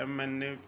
MNA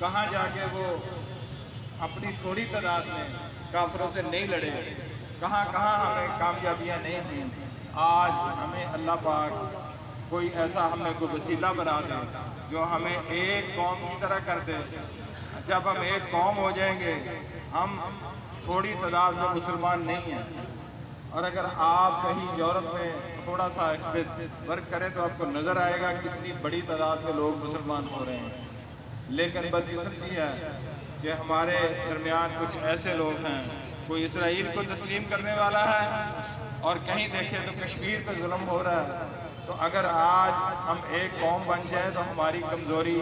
کہاں جا کے وہ اپنی تھوڑی تعداد میں کافروں سے نہیں لڑے، کہاں کہاں ہمیں کامیابیاں نہیں ہوئیں۔ آج ہمیں اللہ پاک کوئی ایسا ہمیں کوئی وسیلہ بنا دے جو ہمیں ایک قوم کی طرح کر دے۔ جب ہم ایک قوم ہو جائیں گے، ہم تھوڑی تعداد میں مسلمان نہیں ہیں۔ اور اگر آپ کہیں یورپ میں تھوڑا سا اس پہ ورک کریں تو آپ کو نظر آئے گا کتنی بڑی تعداد میں لوگ مسلمان ہو رہے ہیں۔ لیکن بدقسمتی ہے کہ ہمارے درمیان کچھ ایسے لوگ ہیں، کوئی اسرائیل کو تسلیم کرنے والا ہے اور کہیں دیکھیں تو کشمیر پہ ظلم ہو رہا ہے۔ تو اگر آج ہم ایک قوم بن جائیں تو ہماری کمزوری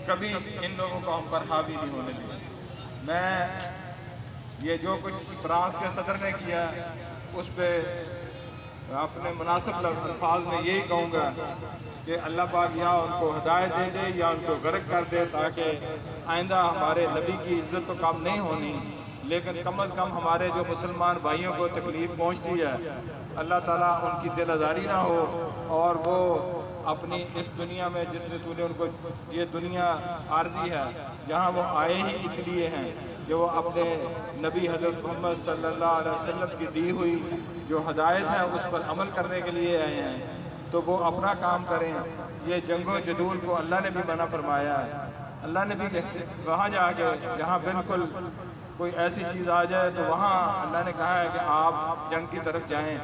کبھی ان لوگوں کو ہم پر حاوی نہیں ہونے دیں۔ میں یہ جو کچھ فرانس کے صدر نے کیا اس پہ اپنے مناسب الفاظ میں یہی کہوں گا کہ اللہ پاک یا ان کو ہدایت دے دے یا ان کو غرق کر دے، تاکہ آئندہ ہمارے نبی کی عزت تو کم نہیں ہونی، لیکن کم از کم ہمارے جو مسلمان بھائیوں کو تکلیف پہنچتی ہے اللہ تعالیٰ ان کی دل آزاری نہ ہو، اور وہ اپنی اس دنیا میں جس نے تو نے ان کو، یہ دنیا عارضی ہے جہاں وہ آئے ہی اس لیے ہیں کہ وہ اپنے نبی حضرت محمد صلی اللہ علیہ وسلم کی دی ہوئی جو ہدایت ہے اس پر عمل کرنے کے لیے آئے ہیں، تو وہ اپنا کام کریں۔ یہ جنگ و جدول کو اللہ نے بھی منع فرمایا ہے۔ اللہ نے بھی کہتے وہاں جا کے جہاں بالکل کوئی ایسی چیز آ جائے تو وہاں اللہ نے کہا ہے کہ آپ جنگ کی طرف جائیں،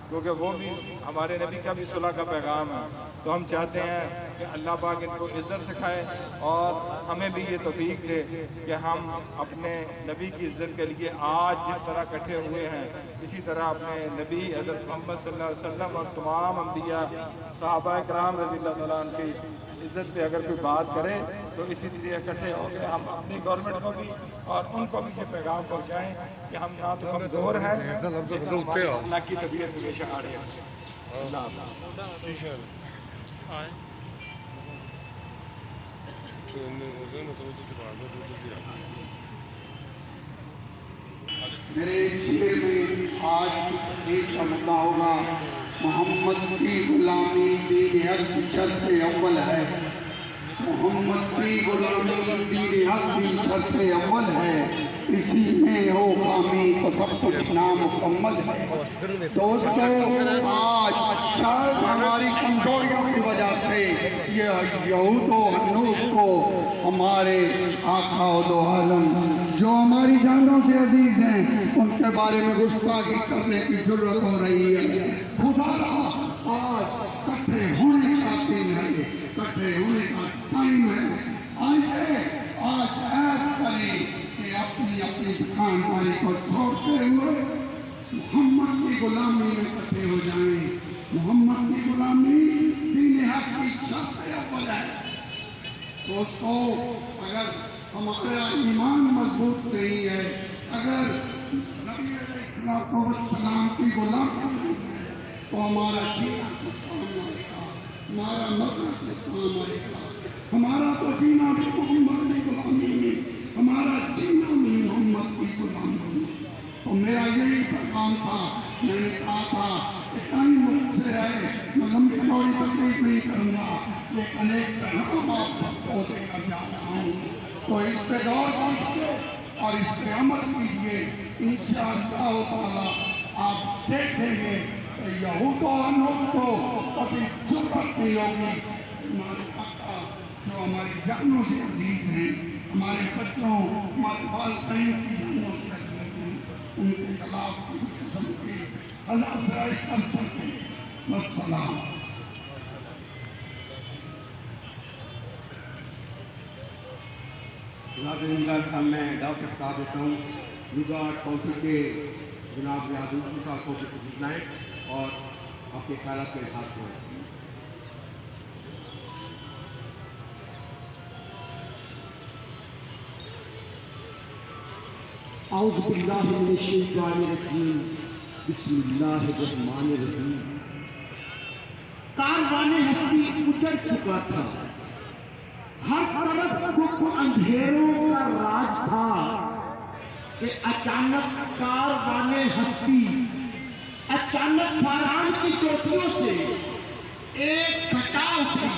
کیونکہ وہ بھی ہمارے نبی کا بھی صلح کا پیغام ہے۔ تو ہم چاہتے ہیں کہ اللہ پاک ان کو عزت سکھائے اور ہمیں بھی یہ توفیق دے کہ ہم اپنے نبی کی عزت کے لیے آج جس طرح اکٹھے ہوئے ہیں اسی طرح اپنے نبی حضرت محمد صلی اللہ علیہ وسلم اور تمام انبیاء صحابہ کرام رضی اللہ تعالیٰ عنہ کی عزت پہ اگر کوئی بات کرے تو اسی طرح اکٹھے ہو کے ہم اپنی گورنمنٹ کو بھی اور ان کو بھی یہ پیغام پہنچائیں کہ ہم نہ تو کمزور ہیں لیکن ہماری اللہ کی طبیعت ہمیشہ آ رہی ہے۔ اللہ حافظ۔ میرے شعر میں آج کی تقریر کا مدعا ہوگا محمد کی غلامی دین حق کی شرط اول ہے۔ محمد کی غلامی دین حق کی شرط اول ہے، اسی میں ہو کامی تو سب کچھ نامکمل ہے۔ دوستو آج شاید ہماری کمزوریوں کی وجہ سے یہ یہود و حنوف کو ہمارے آقا و دو عالم جو ہماری جانوں سے عزیز ہیں ان کے بارے میں گستاخی کرنے کی ضرورت ہو رہی ہے۔ خدا را آج کٹھے ہونے کا دن ہے، کٹھے ہونے کا ٹائم ہے۔ آئیے آج عہد کریں کہ اپنی اپنی دکانداری کو چھوڑتے ہوئے محمد کی غلامی میں کٹھے ہو جائیں۔ محمد کی غلامی دین حق کی شرط اول ہے۔ دوستو اگر ہمارا ایمان مضبوط نہیں ہے، اگر نبی علیہ السلام کی غلامی نہیں ہے تو ہمارا جینا کس کام آئے گا، ہمارا مرنا کس کام آئے گا؟ ہمارا تو جینا بھی محمد کی غلامی میں، ہمارا جینا بھی محمد کی غلامی میں۔ تو میرا یہی پیغام تھا، میں نے کہا تھا کہ ٹائم مجھ سے ہے، میں لمبی چوڑی تقریر نہیں کروں گا، لیکن ایک پیغام آپ سب کو دے کر جا رہا ہوں، تو اس پہ غور کیجیے اور اس پہ عمل کیجیے۔ انشاءاللہ تعالیٰ آپ دیکھیں گے کہ یہود و حنوف کو کبھی جرأت نہیں ہوگی۔ ہمارے آقا جو ہماری جانوں سے عزیز ہیں، ہمارے بچوں، ہمارے والدین کی جانوں سے عزیز ہیں، ان کے خلاف کسی قسم کی اللہ سے کر سکتے۔ والسلام۔ ناظرین کا میں ڈاکٹر بتا دیتا ہوں، یوگا کونسل کے جناب یادوی صاحب کو تشریف لائیں اور اپنے خیالات کے اظہار کریں۔ اعوذ باللہ من الشیطان الرجیم، بسم اللہ الرحمن الرحیم۔ کاروان ہستی اجڑ چکا تھا، ہر طرف کفر اندھیروں کا راج تھا کہ اچانک کاروان ہستی، اچانک فاران کی چوٹیوں سے ایک گھٹا اٹھی،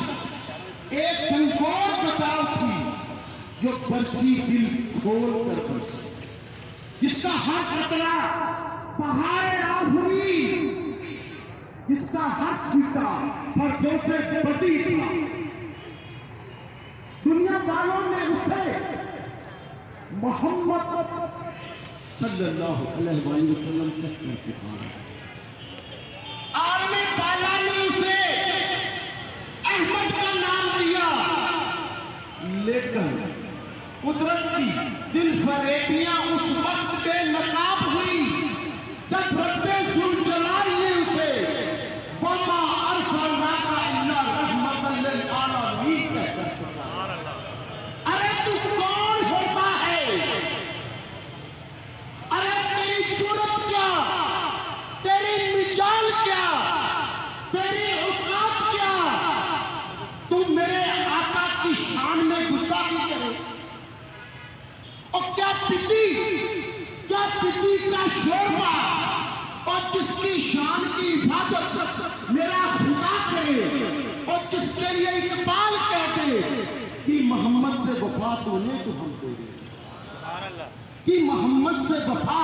ایک بلگور گھٹا اٹھی، جو برسی دل کھول کر برسی، جس کا ہر قطرہ بہائے آبری، جس کا ہر چھیٹا پردوں سے بڑی تھا، دنیا والوں نے اسے محمد صلی اللہ علیہ وآلہ وسلم کہہ کر پکارا، عالم بالا نے اسے احمد کا نام دیا، لیکن قدرت کی دل فریبیاں اس وقت بے نقاب ہوئی جب رب ذوالجلال نے اسے وما ارسلناک الا رحمۃ للعالمین کہہ کر پکارا۔ ارے تو کون ہوتا ہے؟ ارے تیری جرت کیا، تیری مجال کیا، تیری اوقات کیا، تو میرے آقا کی شان میں گستاخی کرے؟ اور کیا پتی کا شوربہ اور جس کی شان کی حفاظت میرا خدا کرے اور جس کے لیے اقبال کہتے کہ محمد سے وفا تو نے تو ہم تیرے، کہ محمد سے وفا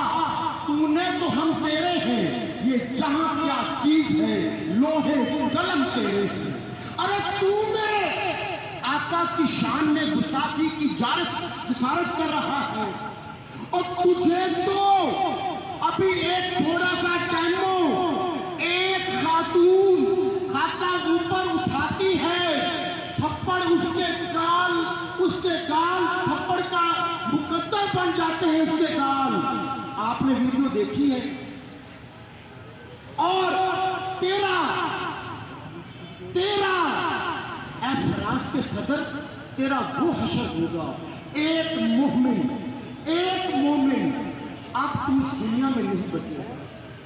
تو نے تو ہم تیرے ہیں، یہ جہاں کیا چیز ہے لوہے قلم تیرے ہیں۔ ارے تو میرے آقا کی شان میں گستاخی کی جسارت کر رہا ہے، اور تجھے تو ابھی ایک تھوڑا سا ٹائموں ایک خاتون ہاتھا اوپر اٹھاتی ہے، تھپڑ اس کے گال تھپڑ کا مقدر بن جاتے ہیں اس کے گال، آپ نے ویڈیو دیکھی ہے۔ اور تیرا اے فراز کے صدر، تیرا وہ حشر ہوگا، ایک مومن اب تو اس دنیا میں نہیں بچے گا،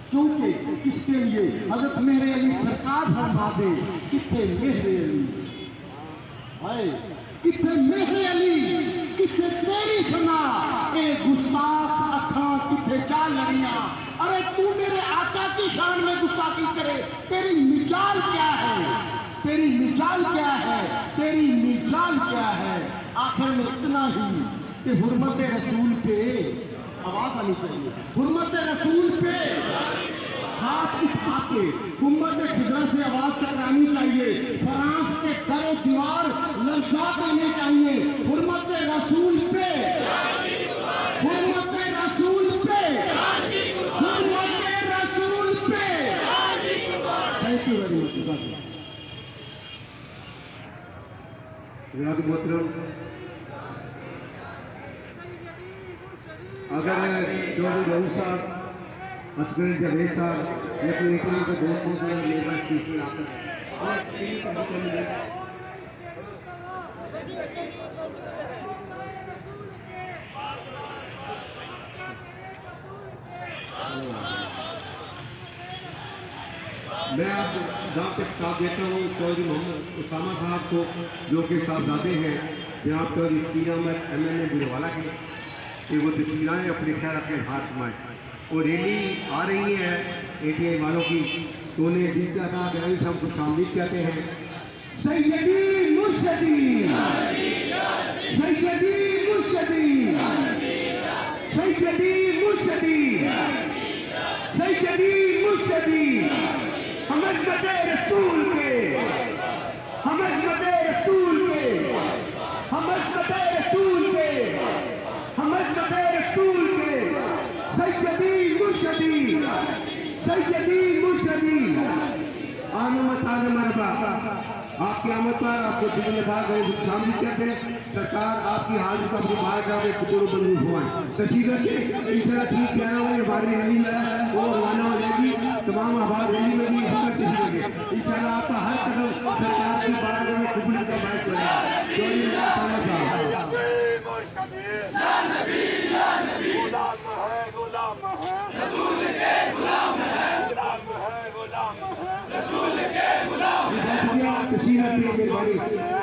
کیونکہ اس کے لیے حضرت مہر علی سرکار فرما دے، کتنے مہر علی، ہائے کتنے مہر علی، کتنے تیری سنا اے گستاخ اکھاں کتنے جا لڑیاں۔ ارے تو میرے آقا کی شان میں گستاخی کرے، تیری مجال کیا ہے، تیری مجال کیا ہے، تیری مجال کیا ہے؟ آخر میں اتنا ہی کہ حرمت رسول پہ آواز آنی چاہیے، حرمت رسول پہ ہاتھ اٹھا کے امت خضرا سے آواز ٹکرانی چاہیے، فرانس کے در و دیوار لرزا دینے چاہیے، حرمت رسول پہ، حرمت رسول پہ، حرمت رسول پہ۔ Thank you very much. جناب محترم، اگر چودھری رؤوف صاحب، اصغر جاوید صاحب یا کوئی ایک کے دوستوں کو میرے پاس اسپیچ میں آ میں آپ جہاں تک خطاب دیتا ہوں چودھری محمد اسامہ صاحب کو، جو کہ صاحبزادے ہیں جناب چودھری فقیر احمد MLA بلوالا کے، کہ وہ تصویریں اپنے خیرات کے ہاتھ مائیں، اور ریلی آ رہی ہے ATI والوں کی، تو انہیں جس کا کہا کہ صاحب کو شامل کہتے ہیں۔ سیدی مرشدی، سیدی مرشدی، سیدی مرشدی، سیدی مرشدی، ہم عظمت رسول کے، ہم عظمت رسول کے، ہم عظمت رسول کے، ہم عظمت رسول کے، سیدی مرشدی، سیدی مرشدی، آنم مرحبا۔ آپ کی آمد پر آپ کو دل لگا گئے شامل کہتے ہیں، سرکار آپ کی حاضری کا اپنی بار جا کے شکر و بندی ہوائیں تشریف کے انشاءاللہ ٹھیک کہنا ہوئے ہماری ریلی ہے وہ روانہ ہو جائے گی، تمام آباد ریلی میں بھی اس کا تشریف کے انشاءاللہ آپ کا ہر قدم سرکار کی بار جا کے قبول کا باعث بنے گا۔ جوئی اللہ صاحب غلام ہے، غلام ہے، رسول کے غلام ہے، غلام ہے، غلام ہے، رسول کے غلام ہے،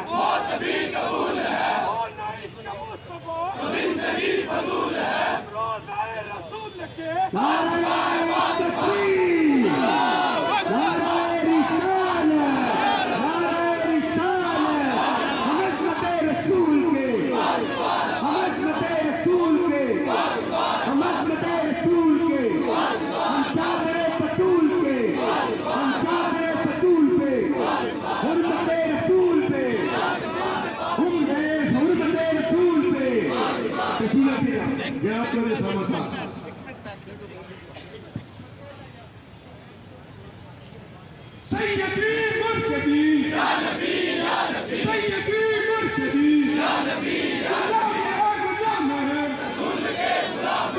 موت بھی قبول ہے، اور نہ عشق مصطفیٰ تو زندگی فضول ہے، روزہ رسول کے نعرہ تکبیر، نعرہ رسالت، نعرہ رسالت، ہم عظمت رسول کے تشریف رکھیے گا جناب چودھری اسامہ صاحب. سیدی مرشدی یا نبی یا نبی سیدی مرشدی یا نبی یا نبی غلام ہے رسول کے غلام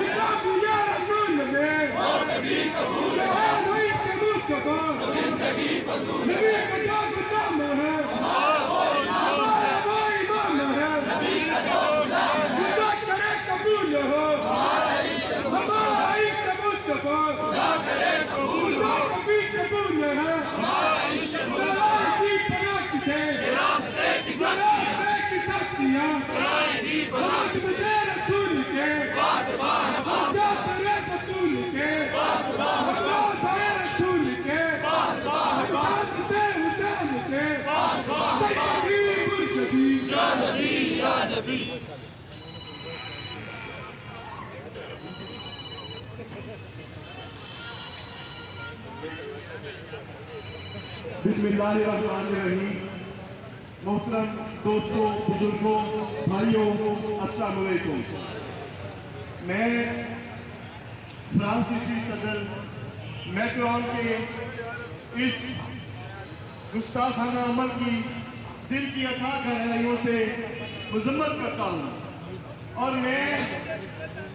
یا رسول میں اور نبی قبول ہے عشق مصطفیٰ زندگی فضول نبی کا جو غلام ہے ہمارا وہ امام ہے نبی کا جو غلام ہے خدا کرے قبول ہو ہمارا عشق مصطفیٰ خدا کرے قبول ہو کبھی قبول ہے بسم اللہ الرحمن الرحیم. محترم دوستوں، بزرگوں، بھائیوں، السلام علیکم. میں فرانسیسی صدر میکرون کے اس گستاخانہ عمل کی دل کی اتھاہ گہرائیوں سے مذمت کرتا ہوں، اور میں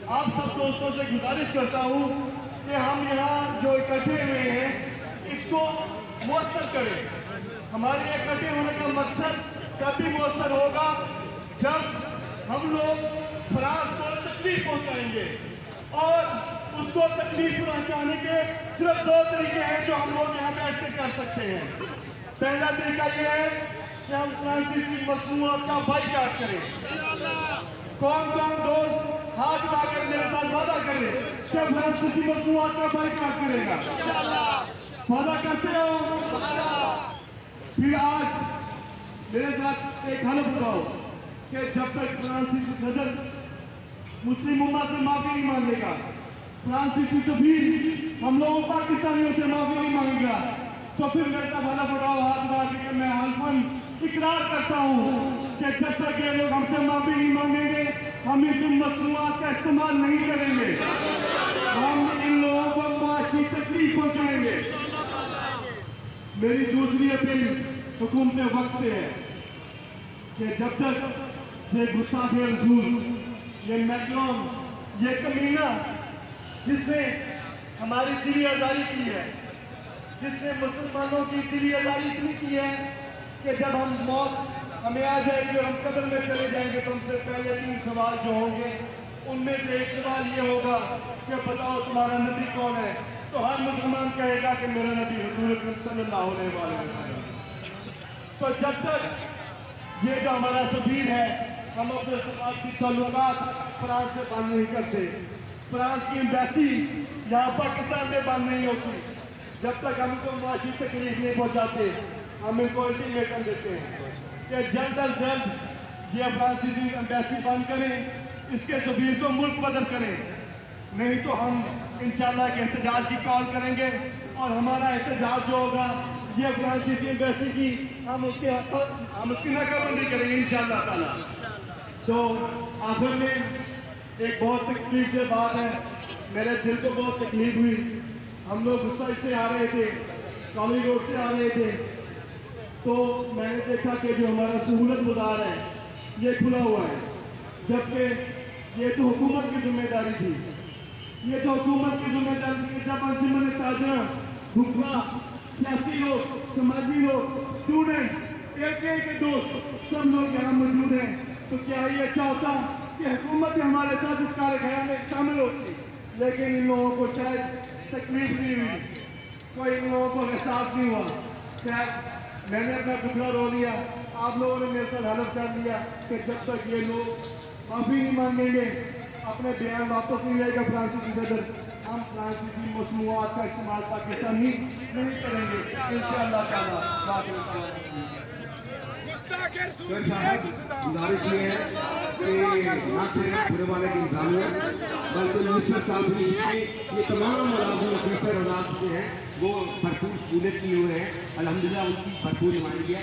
آپ سب دوستوں سے گزارش کرتا ہوں کہ ہم یہاں جو اکٹھے ہوئے ہیں اس کو مؤثر کریں. ہمارے اکٹھے ہونے کا مقصد کبھی مؤثر ہوگا جب ہم لوگ فرانس کو تکلیف پہنچائیں گے، اور اس کو تکلیف پہنچانے کے صرف دو طریقے ہیں جو ہم لوگ یہاں بیٹھ کے کر سکتے ہیں. پہلا طریقہ یہ ہے کہ ہم فرانسیسی مصنوعات کا بائیکاٹ کریں. کون دوست ہاتھ اٹھا کر میرے ساتھ وعدہ کرے کہ فرانسیسی مصنوعات کا بائیکاٹ کرے گا؟ وعدہ کرتے ہو؟ پھر آج میرے ساتھ ایک حلف اٹھاؤ کہ جب تک فرانسیسی صدر مسلم امہ سے معافی نہیں مانگے گا، فرانسیسی سفیر ہم لوگوں پاکستانیوں سے معافی نہیں مانگے گا، تو پھر میرے ساتھ حلف اٹھاؤ ہاتھ اٹھا کے میں حلفاً اقرار کرتا ہوں کہ جب تک یہ لوگ ہم سے معافی نہیں مانگیں گے ہم ان مصنوعات کا استعمال نہیں کریں گے، ہم ان لوگوں کو معاشی تکلیف پہنچائیں گے. میری دوسری اپیل حکومت وقت سے ہے کہ جب تک یہ گستاخ رسول، یہ میکرون، یہ کمینہ جس نے ہماری دلی آزاری کی ہے، جس نے مسلمانوں کی دلی آزاری اتنی کی ہے کہ جب ہم موت ہمیں آ جائے گی اور ہم قبر میں چلے جائیں گے تو ہم سے پہلے 3 سوال جو ہوں گے ان میں سے ایک سوال یہ ہوگا کہ بتاؤ تمہارا نبی کون ہے؟ تو ہر مسلمان کہے گا کہ میرا نبی حضور اکرم صلی اللہ علیہ وسلم. تو جب تک یہ جو ہمارا سفیر ہے، ہم اپنے ثقافتی تعلقات فرانس سے بند نہیں کرتے، فرانس کی ایمبیسی یہاں پاکستان میں بند نہیں ہوتی، جب تک ہم کو معاشی تکلیف نہیں پہنچاتے ہم ان کو الٹیمیٹم دیتے ہیں کہ جلد از جلد یہ فرانسیسی ایمبیسی بند کریں، اس کے سفیر کو ملک بدر کریں، نہیں تو ہم انشاءاللہ کے احتجاج کی کال کریں گے، اور ہمارا احتجاج جو ہوگا یہ فرانسیسی ایمبیسی کی ہم اس کی ناکہ بندی کریں گے انشاءاللہ تعالیٰ. تو آخر میں ایک بہت تکلیف سے بات ہے، میرے دل کو بہت تکلیف ہوئی. ہم لوگ غصہ سے آ رہے تھے، کالج روڈ سے آ رہے تھے، تو میں نے دیکھا کہ جو ہمارا سہولت بازار ہے یہ کھلا ہوا ہے، جبکہ یہ تو حکومت کی ذمہ داری تھی. یہ تو حکومت کی ذمہ داری تھی کہ جب انجمن تاجرہ، حکمراں، سیاسی لوگ، سماجی لوگ، اسٹوڈنٹ، ایک دوست سب لوگ یہاں موجود ہیں، تو کیا یہ اچھا ہوتا کہ حکومت ہمارے ساتھ اس کار خیال میں شامل ہوتی؟ لیکن ان لوگوں کو شاید تکلیف نہیں ہوئی، کوئی ان لوگوں کو احساس نہیں ہوا. میں نے اپنا ٹکڑا رو لیا، آپ لوگوں نے میرے ساتھ حلف کر لیا کہ جب تک یہ لوگ معافی نہیں مانگیں گے، اپنے بیان واپس نہیں لے گا فرانسیسی صدر، ہم فرانسیسی مصنوعات کا استعمال پاکستان نہیں کریں گے انشاءاللہ تعالیٰ. گزارش یہ ہے کہ نہ صرف پورے والے کی انسانیت بلکہ نسبت تعلیم یہ تمام ملازم افیسر حضرات جو ہیں وہ بھرپور سہولت کیے ہوئے ہیں. الحمدللہ ان کی بھرپور نمائندگی ہے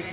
AC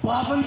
52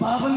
52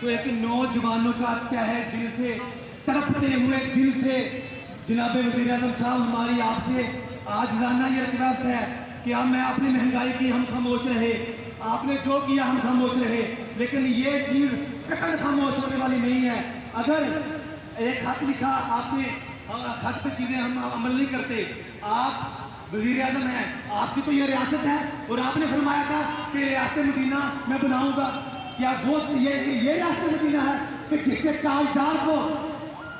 تو ایک نوجوانوں کا تہہ دل سے تڑپتے ہوئے دل سے جناب وزیر اعظم صاحب ہماری آپ سے آج رانہ یہ ریکویسٹ ہے کہ ہم میں اپنی مہنگائی کی ہم خاموش رہے، آپ نے جو کیا ہم خاموش رہے، لیکن یہ چیز قطعاً خاموش ہونے والی نہیں ہے۔ اگر ایک خط لکھا آپ نے، خط پہ چیزیں ہم عمل نہیں کرتے، آپ وزیر اعظم ہیں، آپ کی تو یہ ریاست ہے اور آپ نے فرمایا تھا کہ ریاست مدینہ میں بناؤں گا، کیا وہ یہ ریاست مدینہ ہے کہ جس کے تاجدار کو،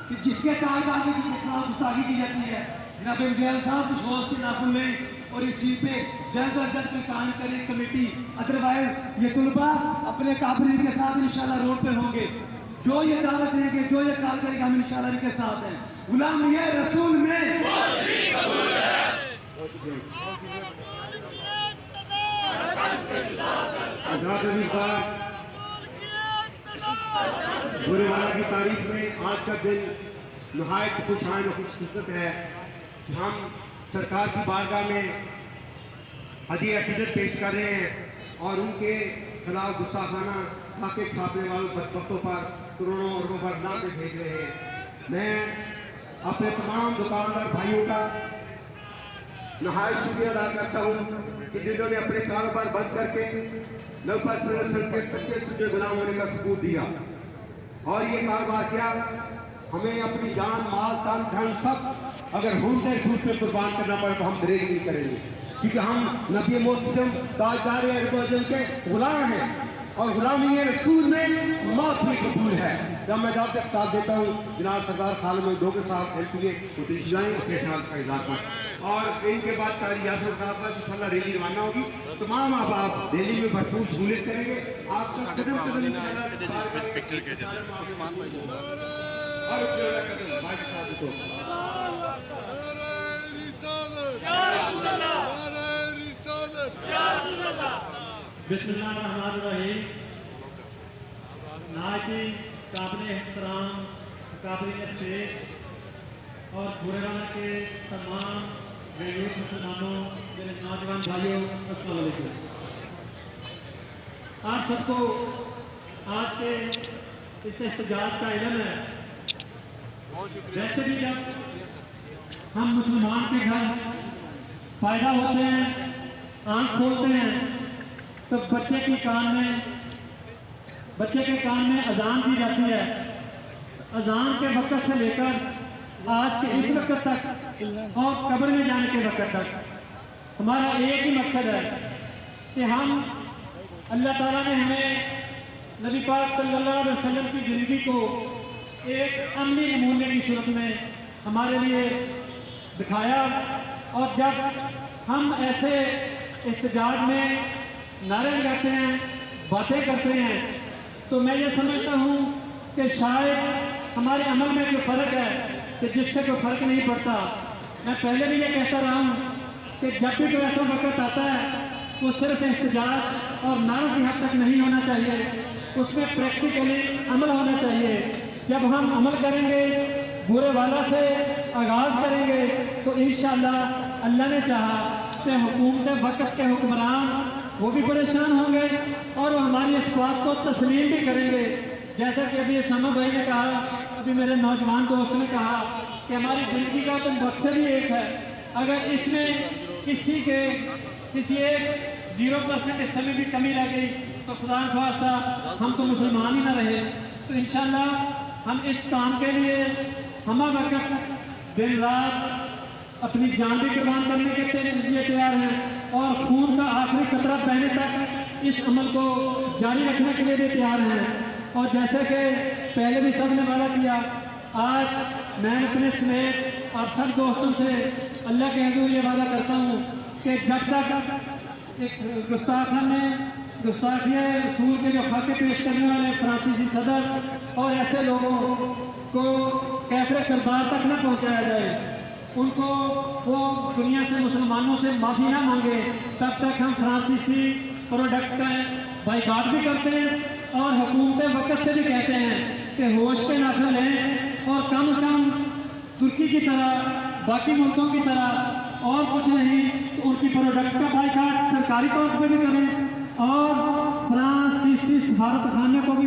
کہ جس کے تاجدار کی گستاخی کی جاتی ہے؟ جناب وزیر اعظم صاحب کچھ ہوش سے ناخن لیں اور اس چیز پہ جلد از جلد کوئی کام کریں کمیٹی، ادروائز یہ طلباء اپنے قابلیت کے ساتھ انشاءاللہ روڈ پہ ہوں گے، جو یہ دعوت دیں گے، جو یہ کام کرے گا، ہم انشاءاللہ ان کے ساتھ ہیں۔ غلامی رسول میں برے والا کی تاریخ میں آج کا دن نہایت خوشحال و خوش قسمت ہے کہ ہم سرکار کی بارگاہ میں ہدیہ عقیدت پیش کر رہے ہیں اور ان کے خلاف گستاخانہ خاکے چھاپنے والوں بدبختوں پر کروڑوں اور روپے نامے بھیج رہے ہیں۔ میں اپنے تمام دکاندار بھائیوں کا نہایت شکریہ ادا کرتا ہوں کہ جنہوں نے اپنے کاروبار بند کر کے نبی صلی اللہ علیہ وسلم کے سچے غلام ہونے کا ثبوت دیا اور یہ کاروبار کیا ہمیں اپنی جان، مال، تن، دھن سب اگر ہونتے جھوٹ پہ قربان کرنا پڑے تو ہم دریغ نہیں کریں گے، کیونکہ ہم نبی محتشم تاجدار عرب و عجم کے غلام ہیں اور غلامی رسول میں موت بھی قبول ہے۔ جب میں جب تک ساتھ دیتا ہوں جناب سردار سالم دو کے ساتھ ہیلپ کیے تو تیجائیں اپنے خیال کا اضافہ اور ان کے بعد قاری یاسر صاحب کا انشاءاللہ ریلی روانہ ہوگی، تمام احباب دہلی میں بھرپور سہولت کریں گے، آپ کا قدم قدم انشاءاللہ اور اس کے قدم بھائی صاحب کو بسم اللہ الرحمن الرحیم۔ نہایت قابل احترام قابل اسٹیج اور بھورےوالا کے تمام غیور مسلمانوں، میرے نوجوان بھائیوں، السلام علیکم۔ آپ سب کو آج کے اس احتجاج کا علم ہے۔ ویسے بھی جب ہم مسلمان کے گھر پیدا ہوتے ہیں، آنکھ کھولتے ہیں تو بچے کے کان میں اذان دی جاتی ہے۔ اذان کے وقت سے لے کر آج کے اس وقت تک اور قبر میں جانے کے وقت تک ہمارا ایک ہی مقصد ہے کہ ہم اللہ تعالیٰ نے ہمیں نبی پاک صلی اللہ علیہ وسلم کی زندگی کو ایک عملی نمونے کی صورت میں ہمارے لیے دکھایا، اور جب ہم ایسے احتجاج میں نعرے لگاتے ہیں، باتیں کرتے ہیں، تو میں یہ سمجھتا ہوں کہ شاید ہمارے عمل میں جو فرق ہے کہ جس سے کوئی فرق نہیں پڑتا۔ میں پہلے بھی یہ کہتا رہا ہوں کہ جب بھی کوئی ایسا وقت آتا ہے وہ صرف احتجاج اور نعروں کی حد تک نہیں ہونا چاہیے، اس میں پریکٹیکلی عمل ہونا چاہیے۔ جب ہم عمل کریں گے، برے والا سے آغاز کریں گے، تو انشاءاللہ اللہ نے چاہا کہ حکومت وقت کے حکمران وہ بھی پریشان ہوں گے اور وہ ہماری اس بات کو تسلیم بھی کریں گے، جیسا کہ ابھی اسامہ بھائی نے کہا، ابھی میرے نوجوان دوست نے کہا کہ ہماری زندگی کا تو مقصد ہی ایک ہے۔ اگر اس میں کسی ایک 0% حصے میں بھی کمی رہ گئی تو خدا نخواستہ ہم تو مسلمان ہی نہ رہے۔ تو انشاءاللہ ہم اس کام کے لیے ہمہ وقت دن رات اپنی جان بھی قربان کرنے کے لیے تیار ہیں اور خون کا آخری قطرہ بہنے تک اس عمل کو جاری رکھنے کے لیے بھی تیار ہیں۔ اور جیسے کہ پہلے بھی سب نے وعدہ کیا، آج میں اپنے سمیت اور سب دوستوں سے اللہ کے حضور یہ وعدہ کرتا ہوں کہ جب تک ایک گستاخی اصول کے جو خاکے پیش کرنے والے فرانسیسی صدر اور ایسے لوگوں کو کیفر کردار تک نہ پہنچایا جائے، ان کو وہ دنیا سے مسلمانوں سے معافی نہ مانگے، تب تک ہم فرانسیسی پروڈکٹ کا بائیکاٹ بھی کرتے ہیں اور حکومت وقت سے بھی کہتے ہیں کہ ہوش سے ناخن لیں اور کم از کم ترکی کی طرح، باقی ملکوں کی طرح اور کچھ نہیں تو ان کی پروڈکٹ کا بائیکاٹ سرکاری طور پہ بھی کریں اور فرانسیسی سفارت خانے کو بھی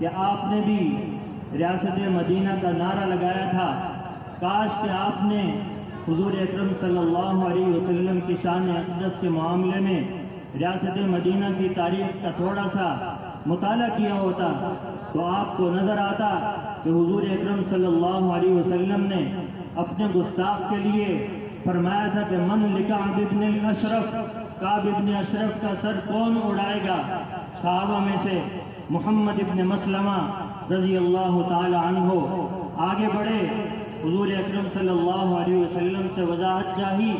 کہ آپ نے بھی ریاست مدینہ کا نعرہ لگایا تھا، کاش کہ آپ نے حضور اکرم صلی اللہ علیہ وسلم کی شان اقدس کے معاملے میں ریاست مدینہ کی تاریخ کا تھوڑا سا مطالعہ کیا ہوتا تو آپ کو نظر آتا کہ حضور اکرم صلی اللہ علیہ وسلم نے اپنے گستاخ کے لیے فرمایا تھا کہ من لکعب ابن الاشرف، کعب ابن اشرف کا سر کون اڑائے گا؟ صحابہ میں سے محمد ابن مسلمہ رضی اللہ تعالی عنہ آگے بڑھے، حضور اکرم صلی اللہ علیہ وسلم سے وضاحت چاہی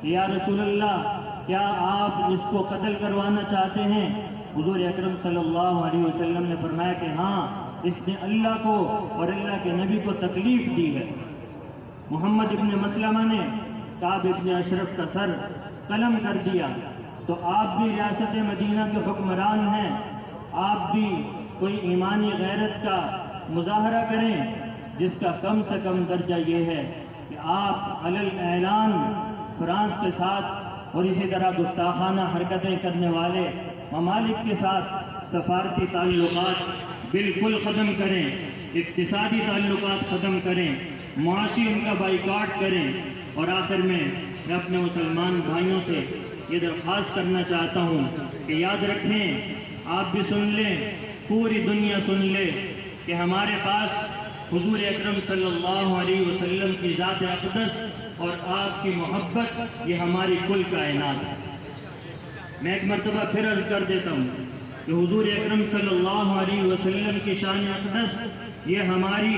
کہ یا رسول اللہ کیا آپ اس کو قتل کروانا چاہتے ہیں؟ حضور اکرم صلی اللہ علیہ وسلم نے فرمایا کہ ہاں، اس نے اللہ کو اور اللہ کے نبی کو تکلیف دی ہے۔ محمد ابن مسلمہ نے کعب ابن اشرف کا سر قلم کر دیا۔ تو آپ بھی ریاست مدینہ کے حکمران ہیں، آپ بھی کوئی ایمانی غیرت کا مظاہرہ کریں، جس کا کم سے کم درجہ یہ ہے کہ آپ علی الاعلان فرانس کے ساتھ اور اسی طرح گستاخانہ حرکتیں کرنے والے ممالک کے ساتھ سفارتی تعلقات بالکل ختم کریں، اقتصادی تعلقات ختم کریں، معاشی ان کا بائیکاٹ کریں۔ اور آخر میں اپنے مسلمان بھائیوں سے یہ درخواست کرنا چاہتا ہوں کہ یاد رکھیں، آپ بھی سن لیں، پوری دنیا سن لے کہ ہمارے پاس حضور اکرم صلی اللہ علیہ وسلم کی ذات اقدس اور آپ کی محبت یہ ہماری کل کائنات ہے۔ میں ایک مرتبہ پھر عرض کر دیتا ہوں کہ حضور اکرم صلی اللہ علیہ وسلم کی شان اقدس یہ ہماری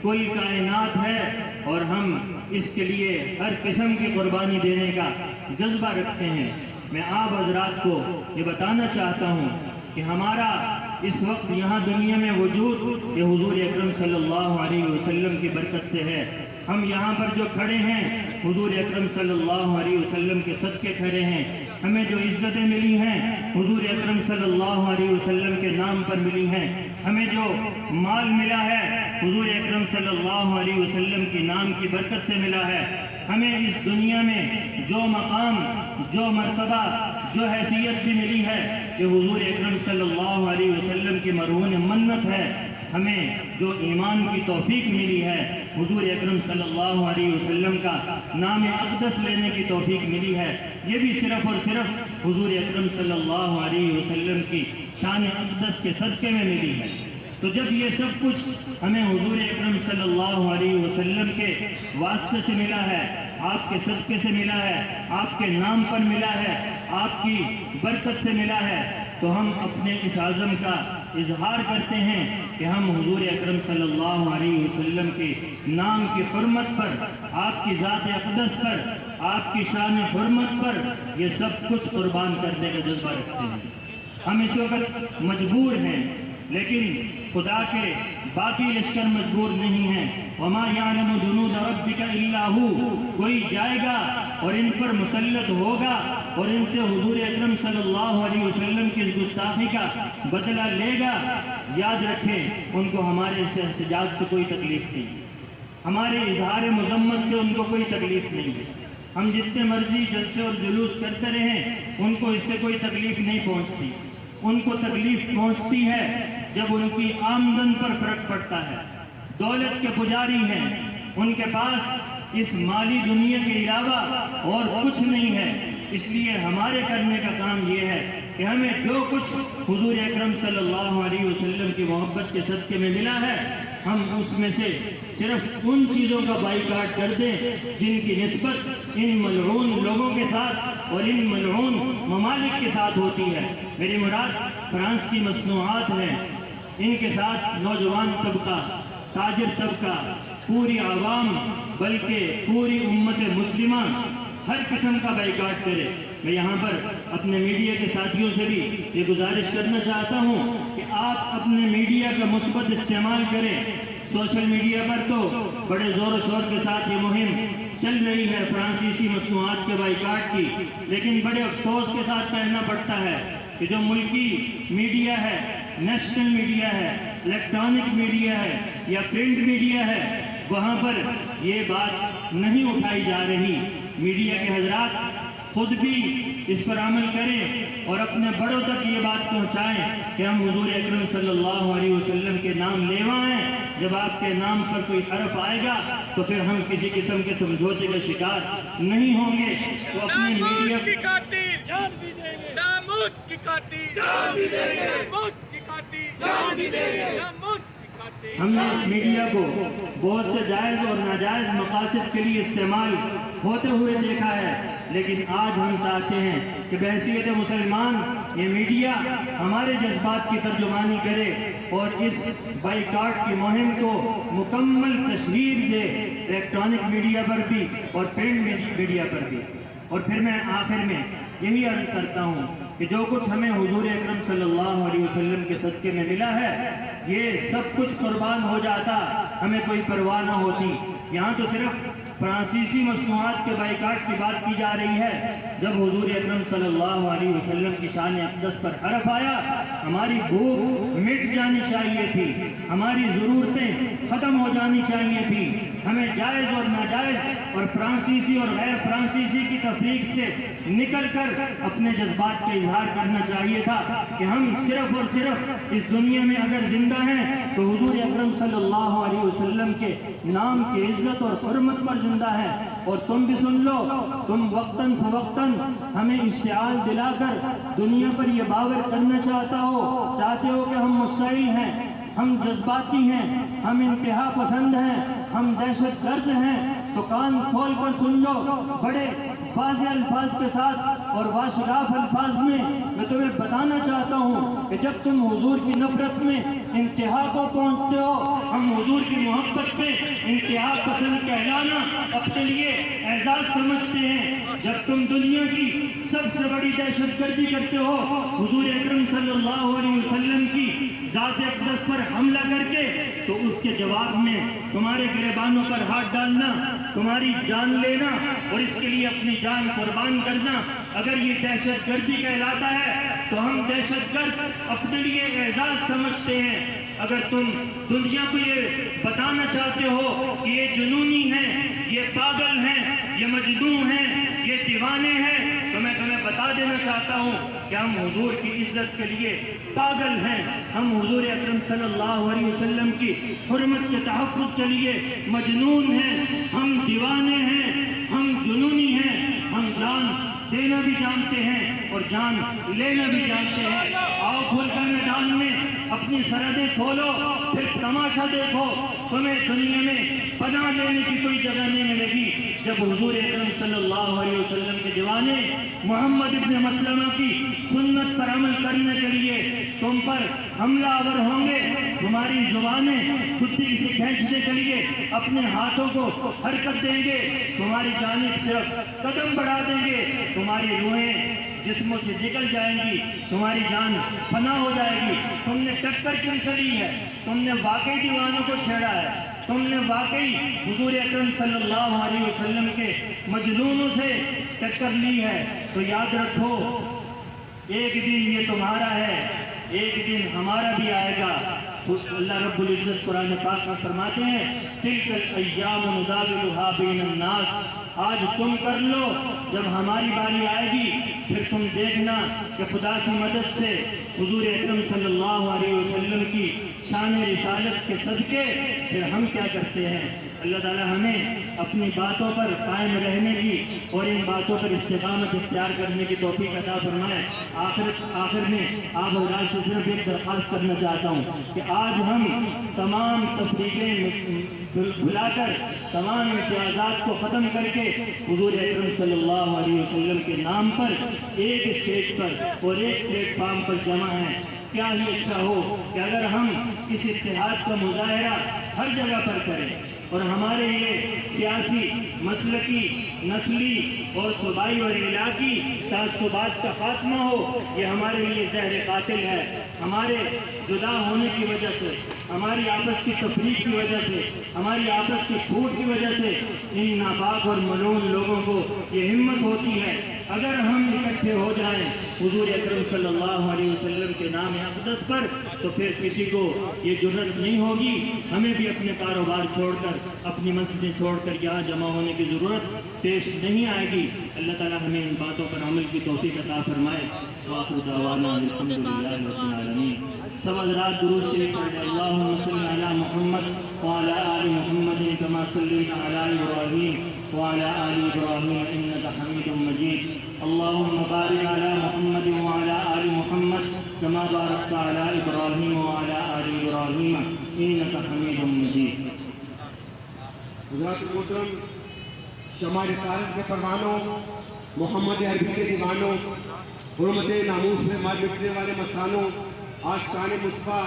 کل کائنات ہے، اور ہم اس کے لیے ہر قسم کی قربانی دینے کا جذبہ رکھتے ہیں۔ میں آپ حضرات کو یہ بتانا چاہتا ہوں کہ ہمارا اس وقت یہاں دنیا میں وجود یہ حضور اکرم صلی اللہ علیہ وسلم کی برکت سے ہے۔ ہم یہاں پر جو کھڑے ہیں حضور اکرم صلی اللہ علیہ وسلم کے صدقے کھڑے ہیں۔ ہمیں جو عزتیں ملی ہیں حضور اکرم صلی اللہ علیہ وسلم کے نام پر ملی ہیں۔ ہمیں جو مال ملا ہے حضور اکرم صلی اللہ علیہ وسلم کی نام کی برکت سے ملا ہے۔ ہمیں اس دنیا میں جو مقام، جو مرتبہ، جو حیثیت بھی ملی ہے کہ حضور اکرم صلی اللہ علیہ وسلم کی مرہون منت ہے۔ ہمیں جو ایمان کی توفیق ملی ہے حضور اکرم صلی اللہ علیہ وسلم کا نام اقدس لینے کی توفیق ملی ہے، یہ بھی صرف اور صرف حضور اکرم صلی اللہ علیہ وسلم کی شان اقدس کے صدقے میں ملی ہے۔ تو جب یہ سب کچھ ہمیں حضور اکرم صلی اللہ علیہ وسلم کے واسطے سے ملا ہے، آپ کے صدقے سے ملا ہے، آپ کے نام پر ملا ہے، آپ کی برکت سے ملا ہے، تو ہم اپنے اس عزم کا اظہار کرتے ہیں کہ ہم حضور اکرم صلی اللہ علیہ وسلم کے نام کی حرمت پر، آپ کی ذات اقدس پر، آپ کی شان حرمت پر یہ سب کچھ قربان کرنے کا جذبہ رکھتے ہیں۔ ہم اس وقت مجبور ہیں، لیکن خدا کے باقی لشکر مجبور نہیں ہیں۔ وما یعلم جنود ربک الا ہو، کوئی جائے گا اور ان پر مسلط ہوگا اور ان سے حضور اکرم صلی اللہ علیہ وسلم کی اس گستاخی کا بدلہ لے گا۔ یاد رکھیں، ان کو ہمارے اس احتجاج سے کوئی تکلیف نہیں، ہمارے اظہار مذمت سے ان کو کوئی تکلیف نہیں ہے۔ ہم جتنے مرضی جلسے اور جلوس کرتے رہیں ان کو اس سے کوئی تکلیف نہیں پہنچتی۔ ان کو تکلیف پہنچتی ہے جب ان کی آمدن پر فرق پڑتا ہے۔ دولت کے پجاری ہیں، ان کے پاس اس مالی دنیا کے علاوہ اور کچھ نہیں ہے۔ اس لیے ہمارے کرنے کا کام یہ ہے کہ ہمیں جو کچھ حضور اکرم صلی اللہ علیہ وسلم کی محبت کے صدقے میں ملا ہے، ہم اس میں سے صرف ان چیزوں کا بائیکاٹ کر دیں جن کی نسبت ان ملعون لوگوں کے ساتھ اور ان ملعون ممالک کے ساتھ ہوتی ہے۔ میری مراد فرانس کی مصنوعات ہیں، ان کے ساتھ نوجوان طبقہ، تاجر طبقہ، پوری عوام بلکہ پوری امت مسلمہ ہر قسم کا بائیکاٹ کرے۔ میں یہاں پر اپنے میڈیا کے ساتھیوں سے بھی یہ گزارش کرنا چاہتا ہوں کہ آپ اپنے میڈیا کا مثبت استعمال کریں۔ سوشل میڈیا پر تو بڑے زور و شور کے ساتھ یہ مہم چل رہی ہے فرانسیسی مصنوعات کے بائیکاٹ کی، لیکن بڑے افسوس کے ساتھ کہنا پڑتا ہے کہ جو ملکی میڈیا ہے، نیشنل میڈیا ہے، الیکٹرانک میڈیا ہے یا پرنٹ میڈیا ہے، وہاں پر یہ بات نہیں اٹھائی جا رہی۔ میڈیا کے حضرات، خود بھی اس پر عمل کریں اور اپنے بڑوں تک یہ بات پہنچائیں کہ ہم حضور اکرم صلی اللہ علیہ وسلم کے نام لیوا ہیں. جب آپ کے نام پر کوئی حرف آئے گا تو پھر ہم کسی قسم کے سمجھوتے کا شکار نہیں ہوں گے. تو اپنے میڈیا کی خاطر جان بھی دیں گے، ناموس کی خاطر جان بھی دیں گے، ناموس کی خاطر جان بھی دیں گے، ناموس کی خاطر. ہم نے اس میڈیا کو بہت سے جائز اور ناجائز مقاصد کے لیے استعمال ہوتے ہوئے دیکھا ہے، لیکن آج ہم چاہتے ہیں کہ بحیثیت مسلمان یہ میڈیا ہمارے جذبات کی ترجمانی کرے اور اس بائیکاٹ کی مہم کو مکمل تشہیر دے، الیکٹرانک میڈیا پر بھی اور پرنٹ میڈیا پر بھی. اور پھر میں آخر میں یہی عرض کرتا ہوں کہ جو کچھ ہمیں حضور اکرم صلی اللہ علیہ وسلم کے صدقے میں ملا ہے یہ سب کچھ قربان ہو جاتا، ہمیں کوئی پرواہ نہ ہوتی. یہاں تو صرف فرانسیسی مصنوعات کے بائیکاٹ کی بات کی جا رہی ہے. جب حضور اکرم صلی اللہ علیہ وسلم کی شان اقدس پر حرف آیا ہماری بھوک مٹ جانی چاہیے تھی، ہماری ضرورتیں ختم ہو جانی چاہیے تھی. ہمیں جائز اور ناجائز اور فرانسیسی اور غیر فرانسیسی کی تفریق سے نکل کر اپنے جذبات کا اظہار کرنا چاہیے تھا کہ ہم صرف اور صرف اس دنیا میں اگر زندہ ہیں تو حضور اکرم صلی اللہ علیہ وسلم کے نام کی عزت اور حرمت پر زندہ ہیں. اور تم بھی سن لو، تم وقتاً فوقتاً ہمیں اشتعال دلا کر دنیا پر یہ باور کرنا چاہتے ہو کہ ہم مشتعل ہیں، ہم جذباتی ہیں، ہم انتہا پسند ہیں، ہم دہشت گرد ہیں. تو کان کھول کر سن لو. بڑے واضح الفاظ کے ساتھ اور واشراف الفاظ میں تمہیں بتانا چاہتا ہوں کہ جب تم حضور کی نفرت میں انتہا کو پہنچتے ہو، ہم حضور کی محبت پہ انتہا پسند کہلانا اپنے لیے اعزاز سمجھتے ہیں. جب تم دنیا کی سب سے بڑی دہشت گردی کرتے ہو حضور اکرم صلی اللہ علیہ وسلم کی ذات اقدس پر حملہ کر کے، تو اس کے جواب میں تمہارے گریبانوں پر ہاتھ ڈالنا، تمہاری جان لینا اور اس کے لیے اپنی جان قربان کرنا اگر یہ دہشت گردی کہلاتا ہے تو ہم دہشت گرد اپنے لیے اعزاز سمجھتے ہیں. اگر تم دنیا کو یہ بتانا چاہتے ہو کہ یہ جنونی ہیں، یہ پاگل ہیں، یہ مجنون ہیں، یہ دیوانے ہیں، تو میں تمہیں بتا دینا چاہتا ہوں کہ ہم حضور کی عزت کے لیے پاگل ہیں. ہم حضور اکرم صلی اللہ علیہ وسلم کی حرمت کے تحفظ کے لیے مجنون ہیں، ہم دیوانے ہیں، ہم جنونی ہیں. ہم جان دینا بھی جانتے ہیں اور جان لینا بھی جانتے ہیں. آؤ کھل کر میدان میں اپنی سرحدیں کھولو، پھر تماشا دیکھو. تمہیں دنیا میں پناہ لینے کی کوئی جگہ نہیں ملے گی جب حضور اکرم صلی اللہ علیہ وسلم کے دیوانے محمد ابن مسلمہ کی سنت پر عمل کرنے کے لیے تم پر حملہ آور ہوں گے. تمہاری زبانیں کتی سے کھینچنے کے لیے اپنے ہاتھوں کو حرکت دیں گے، تمہاری جانب صرف قدم بڑھا دیں گے، تمہاری روحیں جسموں سے نکل جائیں گی، تمہاری جان فنا ہو جائے گی. تم نے ٹکر کن سے لی ہے؟ تم نے واقعی دیوانوں کو چھیڑا ہے، تم نے واقعی حضور اکرم صلی اللہ علیہ وسلم کے مجنونوں سے ٹکر لی ہے. تو یاد رکھو ایک دن یہ تمہارا ہے، ایک دن ہمارا بھی آئے گا. اللہ رب العزت قرآن پاک میں فرماتے ہیں تلک الایام نداولها بین الناس. آج تم کر لو، جب ہماری باری آئے گی پھر تم دیکھنا کہ خدا کی مدد سے حضور اکرم صلی اللہ علیہ وسلم کی شان رسالت کے صدقے پھر ہم کیا کرتے ہیں. اللہ تعالی ہمیں اپنی باتوں پر قائم رہنے کی اور ان باتوں پر استقامت اختیار کرنے کی توفیق عطا فرمائے. آخر میں آپ حضرات سے صرف ایک درخواست کرنا چاہتا ہوں کہ آج ہم تمام تفریقیں بھلا کر، تمام امتیازات کو ختم کر کے حضور اکرم صلی اللہ علیہ وسلم کے نام پر ایک اسٹیج پر اور ایک پلیٹ فارم پر جمع ہیں. کیا ہی اچھا ہو کہ اگر ہم اس اتحاد کا مظاہرہ ہر جگہ پر کریں اور ہمارے یہ سیاسی، مسلکی، نسلی اور صوبائی اور علاقائی تعصبات کا خاتمہ ہو. یہ ہمارے لیے زہر قاتل ہے. ہمارے جدا ہونے کی وجہ سے ہماری آپس کی تفریق کی وجہ سے، ہماری آپس کی پھوٹ کی وجہ سے ان ناپاک اور ملعون لوگوں کو یہ ہمت ہوتی ہے اگر ہم اکٹھے ہو جائیں حضور اکرم صلی اللہ علیہ وسلم کے نام اقدس پر، تو پھر کسی کو یہ جرأت نہیں ہوگی، ہمیں بھی اپنے کاروبار چھوڑ کر، اپنی مسجدیں چھوڑ کر یہاں جمع ہونے کی ضرورت پیش نہیں آئے گی۔ اللہ تعالیٰ ہمیں ان باتوں پر عمل کی توفیق عطا فرمائے۔ وآخر دعوانا الحمدللہ رب العالمین۔ سب حضرات درود شریف پڑھیں۔ اللہم صلی علی محمد وعلی آل محمد کما صلیت علی ابراہیم وعلی آل ابراہیم انک حمید مجید۔ اللہم بارک علی محمد وعلی آل محمد کما بارکت علی ابراہیم وعلی آل ابراہیم انک حمید مجید۔ حضرات محترم، شمع رسالت کے پروانوں، محمد عربی کے دیوانوں، حرمت ناموس میں مر مٹنے والے مستانوں، عاشقان مصطفیٰ،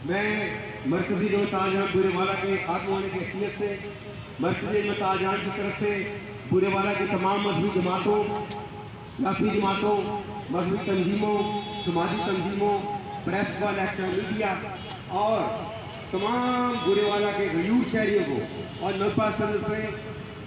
میں مرکزی جمع تاجان بورے والا کے خاتم ہونے کی حیثیت سے مرکزی جمع تاجان کی طرف سے بورے والا کی تمام مذہبی جماعتوں، سیاسی جماعتوں، مذہبی تنظیموں، سماجی تنظیموں، پریس و الیکٹرانک میڈیا اور تمام بورے والا کے غیور شہریوں کو اور نوپا سندھ میں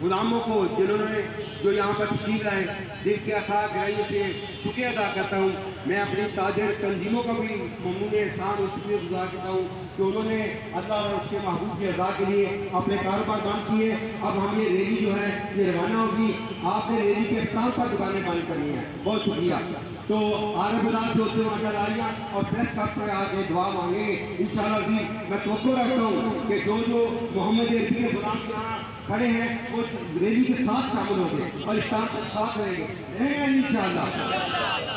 غلاموں کو جنہوں نے جو یہاں پر تشریف لائے، دل کے اخلاق گہرائیوں سے شکریہ ادا کرتا ہوں۔ میں اپنی تاجر تنظیموں کا بھی ممنون احسان اور شکریہ گزار کرتا ہوں کہ انہوں نے اللہ اور اس کے محبوب کی رضا کے لیے اپنے کاروبار بند کیے۔ اب ہم یہ ریلی جو ہے یہ روانہ ہوگی، آپ نے ریلی کے اختتام پر دکانیں بند کرنی ہیں، بہت شکریہ۔ تو عارف بلال سے ہوتے ہوئے لالیاں اور پریس کلب پہ آگے دعا مانگیں گے انشاءاللہ بھی۔ میں توقع رکھتا ہوں کہ جو محمد عربی کے غلام یہاں کھڑے ہیں وہ ریلی کے ساتھ شامل ہوں گے اور اختتام کے ساتھ رہیں گے انشاءاللہ۔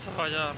1000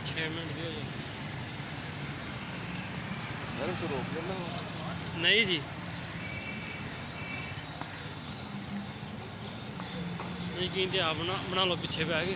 6 ਮਿੰਟ ਦੀ ਹੋ ਜਾਏ। ਨਹੀਂ ਜੀ ਇਹ ਕਹਿੰਦੇ ਆ ਬਣਾ ਲਓ ਪਿੱਛੇ ਪੈ ਗਏ।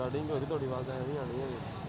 ਰਿਕਾਰਡਿੰਗ ਹੋ ਰਹੀ, ਤੁਹਾਡੀ ਆਵਾਜ਼ ਐ ਨਹੀਂ ਆਣੀ ਹੈ।